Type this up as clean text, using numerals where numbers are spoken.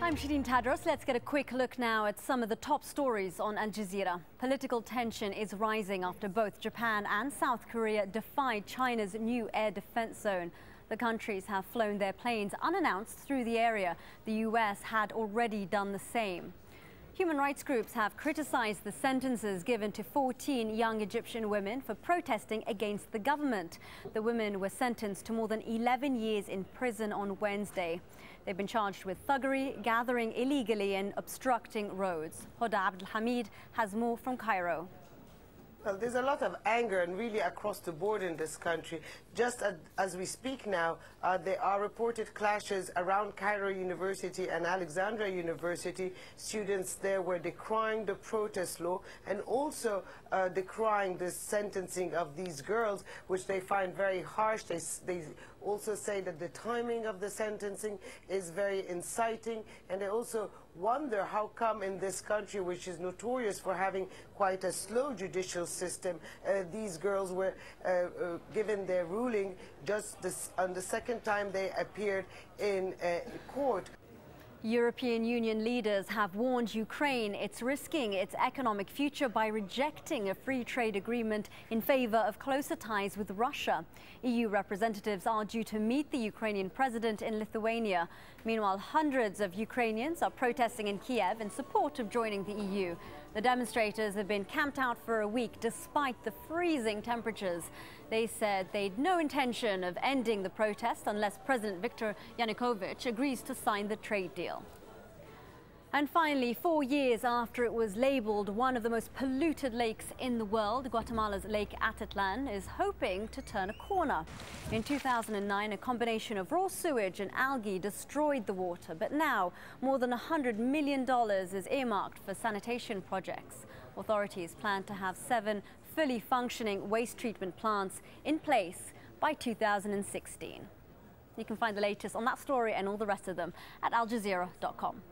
I'm Shireen Tadros. Let's get a quick look now at some of the top stories on Al Jazeera. Political tension is rising after both Japan and South Korea defied China's new air defense zone. The countries have flown their planes unannounced through the area. The US had already done the same. Human rights groups have criticized the sentences given to 14 young Egyptian women for protesting against the government. The women were sentenced to more than 11 years in prison on Wednesday. They've been charged with thuggery, gathering illegally and obstructing roads. Hoda Abdelhamid has more from Cairo. Well, there's a lot of anger and really across the board in this country. Just as we speak now, there are reported clashes around Cairo University and Alexandria University. Students there were decrying the protest law and also decrying the sentencing of these girls, which they find very harsh. They also say that the timing of the sentencing is very inciting, and they also wonder how come in this country, which is notorious for having quite a slow judicial system, these girls were given their ruling just on the second time they appeared in court. European Union leaders have warned Ukraine it's risking its economic future by rejecting a free trade agreement in favor of closer ties with Russia. EU representatives are due to meet the Ukrainian president in Lithuania. Meanwhile, hundreds of Ukrainians are protesting in Kiev in support of joining the EU. The demonstrators have been camped out for a week despite the freezing temperatures. They said they'd no intention of ending the protest unless President Viktor Yanukovych agrees to sign the trade deal. And finally, 4 years after it was labeled one of the most polluted lakes in the world, Guatemala's Lake Atitlan is hoping to turn a corner. In 2009, a combination of raw sewage and algae destroyed the water, but now more than $100 million is earmarked for sanitation projects. Authorities plan to have 7 fully functioning waste treatment plants in place by 2016. You can find the latest on that story and all the rest of them at aljazeera.com.